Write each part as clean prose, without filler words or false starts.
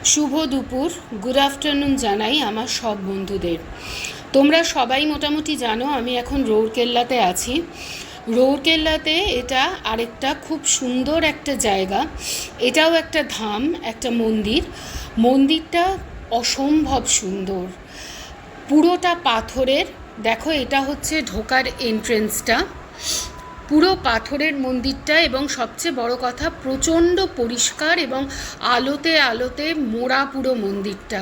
শুভ দুপুর, good afternoon জানাই আমার সব বন্ধুদের। তোমরা সবাই মোটামুটি জানো আমি এখন রৌরকেল্লাতে আছি। রৌরকেল্লাতে এটা আরেকটা খুব সুন্দর একটা জায়গা। এটাও একটা ধাম, একটা মন্দির। মন্দিরটা অসম্ভব সুন্দর, পুরোটা পাথরের। দেখো, এটা হচ্ছে ঢোকার এন্ট্রেন্সটা, পুরো পাথরের মন্দিরটা, এবং সবচেয়ে বড় কথা প্রচণ্ড পরিষ্কার এবং আলোতে আলোতে মোড়া পুরো মন্দিরটা।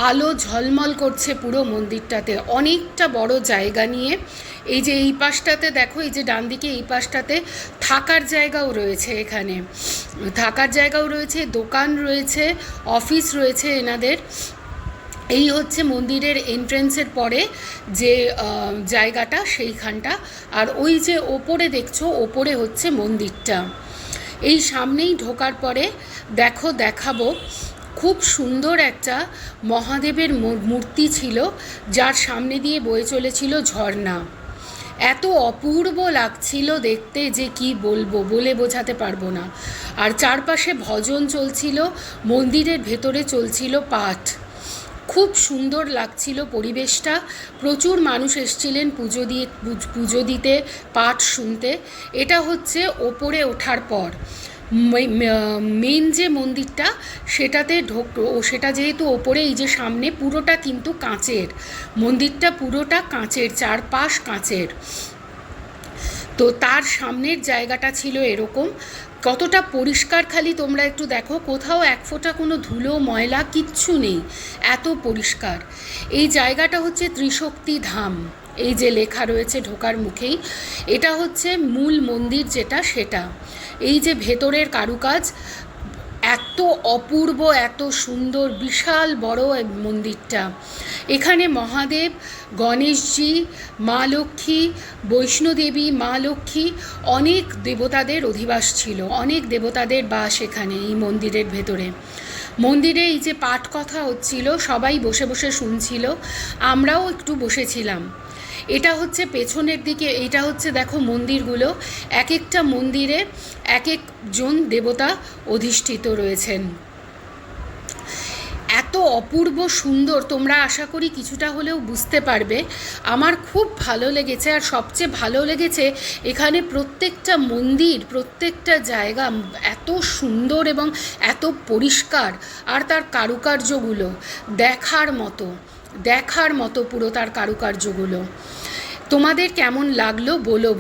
আলো ঝলমল করছে পুরো মন্দিরটাতে, অনেকটা বড় জায়গা নিয়ে। এই যে এই পাশটাতে দেখো, এই যে ডান দিকে এই পাশটাতে থাকার জায়গাও রয়েছে, এখানে থাকার জায়গাও রয়েছে, দোকান রয়েছে, অফিস রয়েছে এনাদের। এই হচ্ছে মন্দিরের এন্ট্রেন্সের পরে যে জায়গাটা, সেইখানটা। আর ওই যে ওপরে দেখছো, ওপরে হচ্ছে মন্দিরটা। এই সামনেই ঢোকার পরে দেখো, দেখাবো, খুব সুন্দর একটা মহাদেবের মূর্তি ছিল, যার সামনে দিয়ে বয়ে চলেছিল ঝর্ণা। এত অপূর্ব লাগছিল দেখতে যে কি বলবো, বলে বোঝাতে পারবো না। আর চারপাশে ভজন চলছিল, মন্দিরের ভেতরে চলছিল পাঠ। খুব সুন্দর লাগছিল পরিবেশটা। প্রচুর মানুষ এসেছিলেন পুজো দিতে, পাঠ শুনতে। এটা হচ্ছে ওপরে ওঠার পর মেন যে মন্দিরটা, সেটাতে সেটা যেহেতু ওপরে, এই যে সামনে পুরোটা কিন্তু কাঁচের, মন্দিরটা পুরোটা কাঁচের, চারপাশ কাঁচের। তো তার সামনের জায়গাটা ছিল এরকম। কতটা পরিষ্কার খালি তোমরা একটু দেখো, কোথাও এক ফোঁটা কোনো ধুলো ময়লা কিচ্ছু নেই, এত পরিষ্কার। এই জায়গাটা হচ্ছে ত্রিশক্তি ধাম, এই যে লেখা রয়েছে ঢোকার মুখেই। এটা হচ্ছে মূল মন্দির যেটা, সেটা। এই যে ভেতরের কারুকাজ এত অপূর্ব, এত সুন্দর, বিশাল বড় মন্দিরটা। এখানে মহাদেব, গণেশজি, মা লক্ষ্মী, বৈষ্ণোদেবী, মা লক্ষ্মী, অনেক দেবতাদের অধিবাস ছিল, অনেক দেবতাদের বাস এখানে এই মন্দিরের ভেতরে। মন্দিরে এই যে পাঠ কথা হচ্ছিল, সবাই বসে বসে শুনছিল, আমরাও একটু বসেছিলাম। এটা হচ্ছে পেছনের দিকে, এটা হচ্ছে দেখো মন্দিরগুলো, এক একটা মন্দিরে এক একজন দেবতা অধিষ্ঠিত রয়েছেন। এত অপূর্ব সুন্দর, তোমরা আশা করি কিছুটা হলেও বুঝতে পারবে। আমার খুব ভালো লেগেছে। আর সবচেয়ে ভালো লেগেছে এখানে প্রত্যেকটা মন্দির, প্রত্যেকটা জায়গা এত সুন্দর এবং এত পরিষ্কার। আর তার কারুকার্যগুলো দেখার মতো, দেখার মতো পুরো তার কারুকার্যগুলো। তোমাদের কেমন লাগলো বলো।